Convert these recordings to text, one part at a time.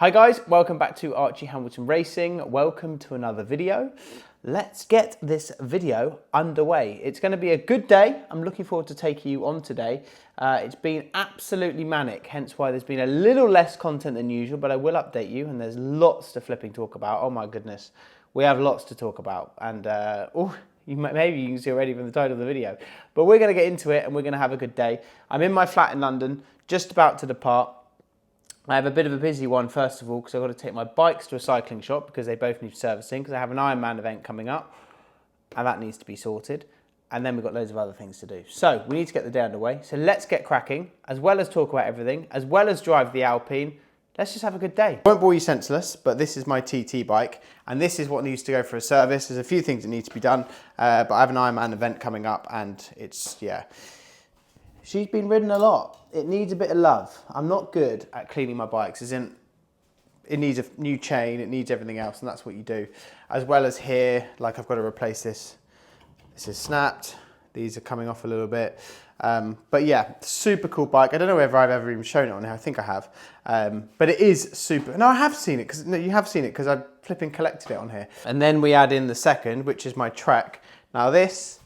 Hi guys, welcome back to Archie Hamilton Racing. Welcome to another video. Let's get this video underway. It's going to be a good day. I'm looking forward to taking you on today. It's been absolutely manic, hence why there's been a little less content than usual, but I will update you and there's lots to flipping talk about. Oh my goodness, we have lots to talk about and maybe you can see already from the title of the video, but we're going to get into it and we're going to have a good day. I'm in my flat in London, just about to depart. I have a bit of a busy one, first of all, because I've got to take my bikes to a cycling shop because they both need servicing, because I have an Ironman event coming up and that needs to be sorted. And then we've got loads of other things to do. So we need to get the day underway. So let's get cracking, as well as talk about everything, as well as drive the Alpine. Let's just have a good day. I won't bore you senseless, but this is my TT bike and this is what needs to go for a service. There's a few things that need to be done, but I have an Ironman event coming up and it's, yeah. She's been ridden a lot. It needs a bit of love. I'm not good at cleaning my bikes, as in it needs a new chain, it needs everything else, and that's what you do. As well as here, like I've got to replace this. This is snapped. These are coming off a little bit. But yeah, super cool bike. I don't know whether I've ever even shown it on here. I think I have. But it is super. No, I have seen it, because no, you have seen it, because I flipping collected it on here. And then we add in the second, which is my Trek. Now this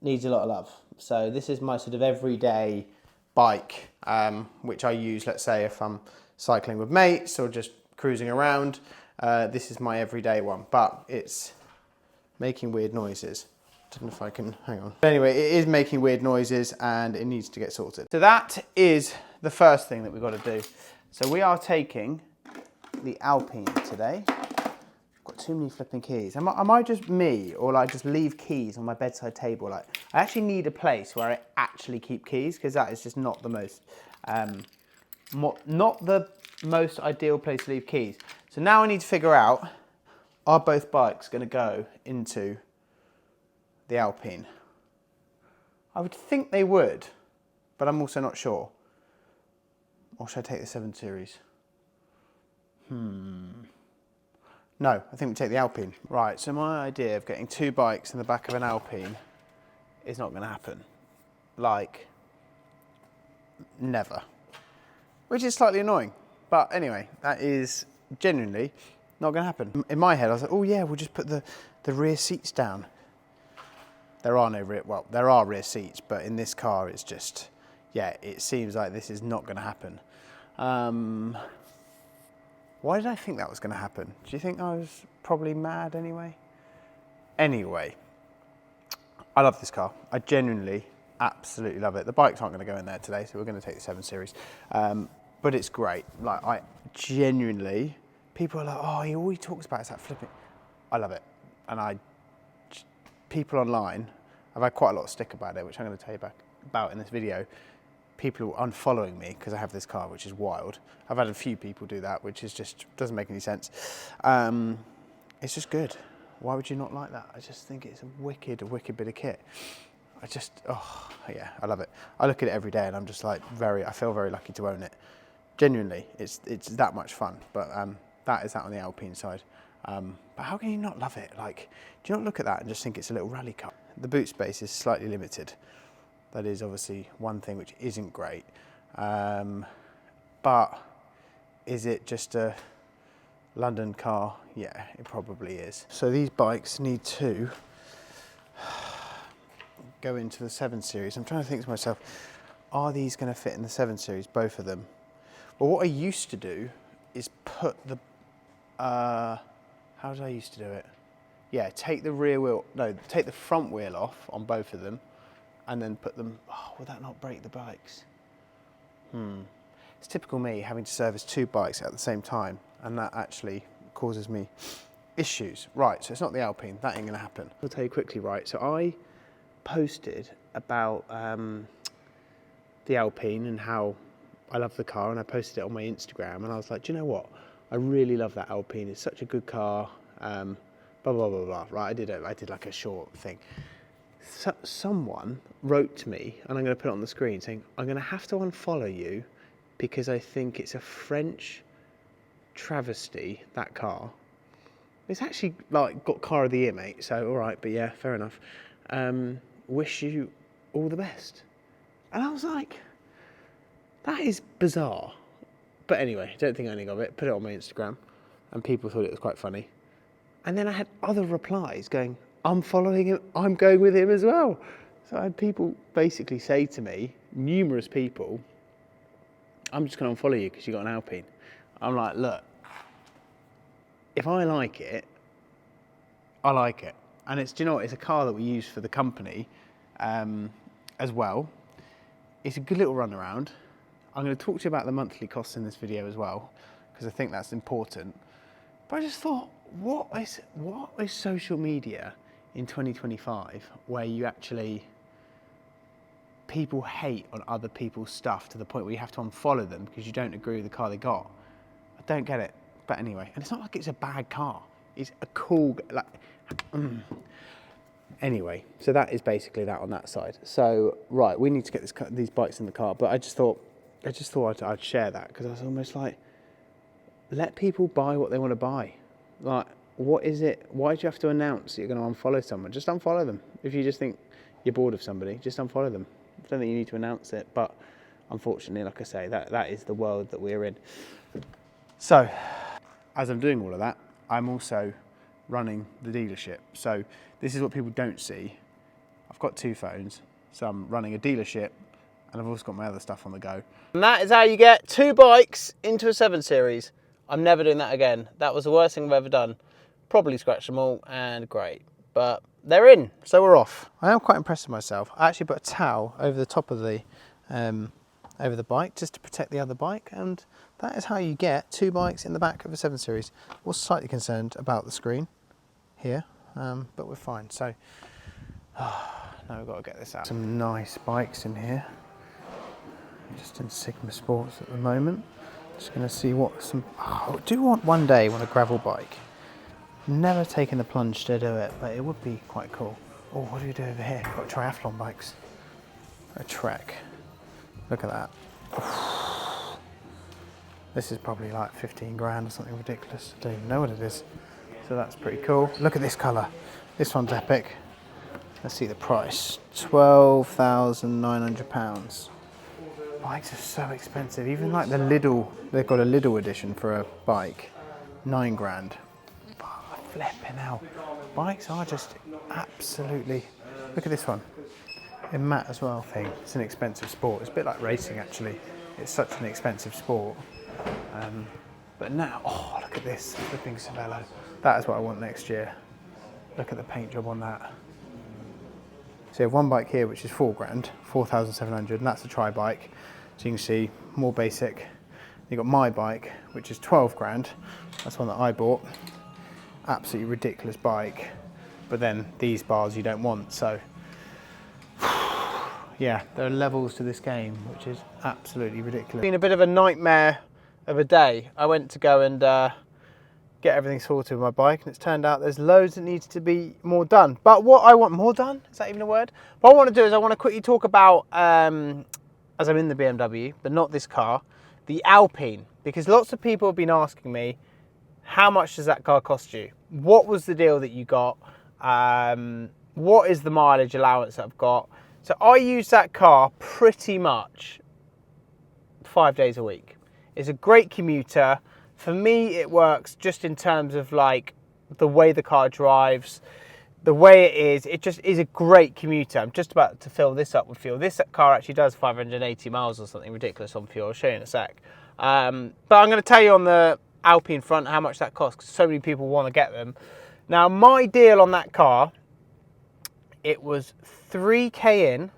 needs a lot of love. So this is my sort of everyday bike, which I use, let's say, if I'm cycling with mates or just cruising around. This is my everyday one, but it's making weird noises. I don't know if I can, hang on. Anyway, it is making weird noises and it needs to get sorted. So that is the first thing that we've got to do. So we are taking the Alpine today. Got too many flipping keys. Am I just me, or like just leave keys on my bedside table? Like, I actually need a place where I actually keep keys, because that is just not the most, not the most ideal place to leave keys. So now I need to figure out, are both bikes going to go into the Alpine? I would think they would, but I'm also not sure. Or should I take the 7 Series? No, I think we take the Alpine. Right, so my idea of getting two bikes in the back of an Alpine is not going to happen. Like, never. Which is slightly annoying. But anyway, that is genuinely not going to happen. In my head, I was like, oh yeah, we'll just put the rear seats down. There are no rear, well, there are rear seats, but in this car, it's just, yeah, it seems like this is not going to happen. Why did I think that was going to happen? Do you think I was probably mad anyway? Anyway, I love this car. I genuinely, absolutely love it. The bikes aren't going to go in there today, so we're going to take the 7 Series. But it's great. Like, I genuinely, people are like, oh, all he talks about is that flipping. I love it. And people online, I've had quite a lot of stick about it, which I'm going to tell you about in this video. People unfollowing me because I have this car, which is wild. I've had a few people do that, which is just doesn't make any sense. It's just good. Why would you not like that? I just think it's a wicked bit of kit. Oh yeah, I love it. I look at it every day and I'm just like I feel very lucky to own it. Genuinely, it's that much fun. But that is that on the Alpine side. But how can you not love it? Like, do you not look at that and just think it's a little rally car? The boot space is slightly limited. That is obviously one thing which isn't great. But is it just a London car? Yeah, it probably is. So these bikes need to go into the 7 Series. I'm trying to think to myself, are these going to fit in the 7 Series, both of them? Well, what I used to do is put the, how did I used to do it? Yeah, take the front wheel off on both of them, and then put them, oh, would that not break the bikes? It's typical me having to service two bikes at the same time, and that actually causes me issues. Right, so it's not the Alpine, that ain't gonna happen. I'll tell you quickly, right, so I posted about the Alpine and how I love the car, and I posted it on my Instagram, and I was like, do you know what? I really love that Alpine, it's such a good car, blah, blah, blah, blah, right, I did like a short thing. So, someone wrote to me, and I'm going to put it on the screen, saying, I'm going to have to unfollow you because I think it's a French travesty, that car. It's actually like got car of the year, mate, so all right, but yeah, fair enough. Wish you all the best. And I was like, that is bizarre. But anyway, don't think anything of it. Put it on my Instagram, and people thought it was quite funny. And then I had other replies going, I'm following him, I'm going with him as well. So I had people basically say to me, numerous people, I'm just going to unfollow you because you got an Alpine. I'm like, look, if I like it, I like it. And it's, do you know what, it's a car that we use for the company as well. It's a good little run around. I'm going to talk to you about the monthly costs in this video as well, because I think that's important. But I just thought, what is social media in 2025 where you actually, people hate on other people's stuff to the point where you have to unfollow them because you don't agree with the car they got? I don't get it. But anyway, and it's not like it's a bad car. It's a cool, like, Anyway, so that is basically that on that side. So, right, we need to get these bikes in the car. But I just thought I'd share that because I was almost like, let people buy what they want to buy. Like, what is it? Why do you have to announce that you're going to unfollow someone? Just unfollow them. If you just think you're bored of somebody, just unfollow them. I don't think you need to announce it. But unfortunately, like I say, that is the world that we're in. So, as I'm doing all of that, I'm also running the dealership. So this is what people don't see. I've got two phones, so I'm running a dealership and I've also got my other stuff on the go. And that is how you get two bikes into a 7 Series. I'm never doing that again. That was the worst thing I've ever done. Probably scratched them all and great, but they're in, so we're off. I am quite impressed with myself. I actually put a towel over the top of the bike just to protect the other bike, and that is how you get two bikes in the back of a 7 Series. I was slightly concerned about the screen here, but we're fine. So now we've got to get this out. Some nice bikes in here, just in Sigma Sports at the moment. Just going to see what some, I do want one day a gravel bike. Never taken the plunge to do it, but it would be quite cool. Oh, what do we do over here? Got triathlon bikes. A Trek. Look at that. This is probably like 15 grand or something ridiculous. I don't even know what it is. So that's pretty cool. Look at this colour. This one's epic. Let's see the price. £12,900. Bikes are so expensive. Even like the Lidl, they've got a Lidl edition for a bike. 9 grand. Flipping hell. Bikes are just absolutely... Look at this one. In matte as well. It's an expensive sport. It's a bit like racing actually. It's such an expensive sport. But now, oh, look at this flipping Cervelo. That is what I want next year. Look at the paint job on that. So you have one bike here which is 4 grand, 4,700, and that's a tri-bike. So you can see more basic. You've got my bike, which is 12 grand. That's one that I bought. Absolutely ridiculous bike. But then these bars you don't want, so yeah, there are levels to this game, which is absolutely ridiculous. It's been a bit of a nightmare of a day. I went to go and get everything sorted with my bike, and it's turned out there's loads that needs to be more done. But what I want more done, is that even a word? What I want to do is I want to quickly talk about, as I'm in the BMW, but not this car, the Alpine, because lots of people have been asking me, how much does that car cost you? What was the deal that you got? What is the mileage allowance that I've got? So I use that car pretty much 5 days a week. It's a great commuter. For me, it works just in terms of like the way the car drives, the way it is. It just is a great commuter. I'm just about to fill this up with fuel. This car actually does 580 miles or something ridiculous on fuel. I'll show you in a sec. But I'm going to tell you on the Alpine front how much that costs, because so many people want to get them. Now, my deal on that car, it was 3k in,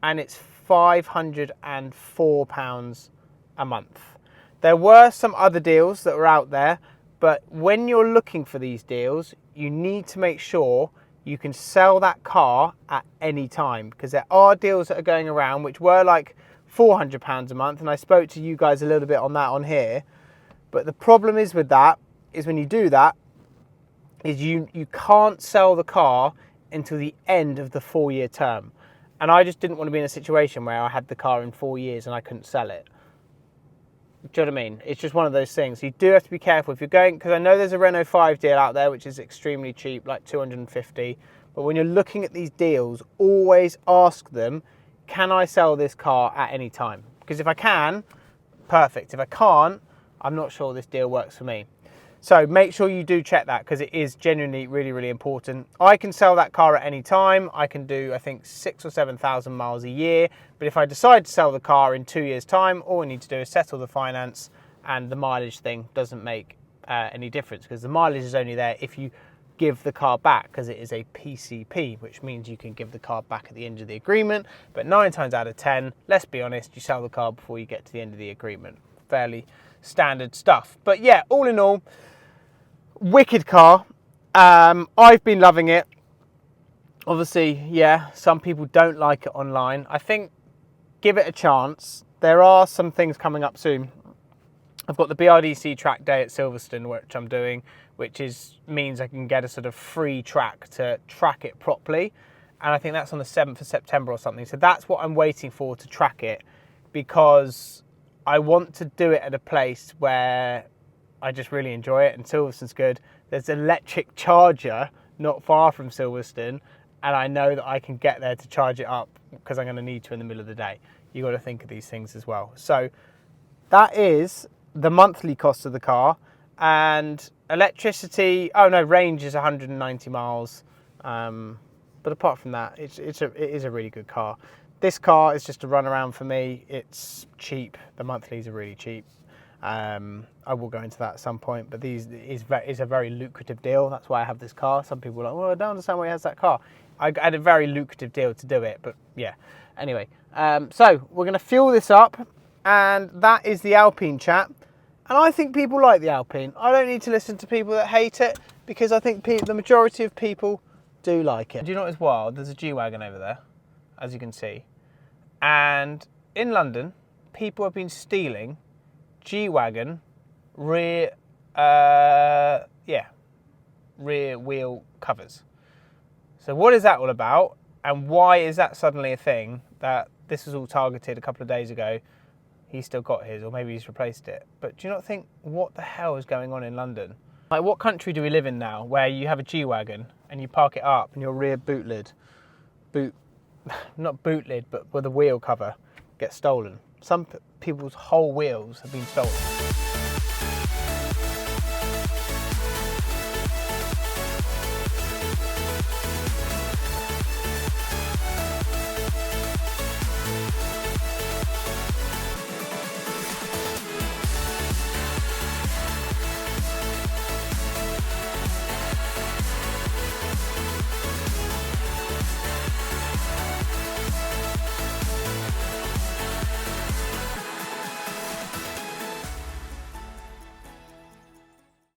and it's £504 a month. There were some other deals that were out there, but when you're looking for these deals, you need to make sure you can sell that car at any time, because there are deals that are going around which were like £400 a month, and I spoke to you guys a little bit on that on here. But the problem is with that, is when you do that, is you can't sell the car until the end of the 4-year term. And I just didn't want to be in a situation where I had the car in 4 years and I couldn't sell it. Do you know what I mean? It's just one of those things. You do have to be careful if you're going, because I know there's a Renault 5 deal out there which is extremely cheap, like 250. But when you're looking at these deals, always ask them, can I sell this car at any time? Because if I can, perfect. If I can't, I'm not sure this deal works for me. So make sure you do check that, because it is genuinely really, really important. I can sell that car at any time. I can do, I think, 6,000 or 7,000 miles a year. But if I decide to sell the car in 2 years' time, all I need to do is settle the finance, and the mileage thing doesn't make any difference, because the mileage is only there if you give the car back, because it is a PCP, which means you can give the car back at the end of the agreement. But 9 times out of 10, let's be honest, you sell the car before you get to the end of the agreement. Fairly standard stuff. But yeah, all in all, wicked car. I've been loving it. Obviously, yeah, some people don't like it online. I think give it a chance. There are some things coming up soon. I've got the BRDC track day at Silverstone, which I'm doing, which means I can get a sort of free track to track it properly. And I think that's on the 7th of September or something. So that's what I'm waiting for to track it, because I want to do it at a place where I just really enjoy it, and Silverstone's good. There's an electric charger not far from Silverstone, and I know that I can get there to charge it up, because I'm going to need to in the middle of the day. You've got to think of these things as well. So that is the monthly cost of the car. And electricity, oh no, range is 190 miles. But apart from that, it is a really good car. This car is just a run around for me. It's cheap. The monthlies are really cheap. I will go into that at some point, but these is a very lucrative deal. That's why I have this car. Some people are like, well, I don't understand why he has that car. I had a very lucrative deal to do it, but yeah. Anyway, so we're going to fuel this up, and that is the Alpine chat. And I think people like the Alpine. I don't need to listen to people that hate it, because I think the majority of people do like it. Do you know what's wild? There's a G-Wagon over there, as you can see. And in London, people have been stealing G-Wagon rear wheel covers. So what is that all about, and why is that suddenly a thing? That this was all targeted a couple of days ago. He's still got his, or maybe he's replaced it. But do you not think, what the hell is going on in London? Like, what country do we live in now where you have a G-Wagon and you park it up and your rear not boot lid, but with a wheel cover gets stolen? Some people's whole wheels have been stolen.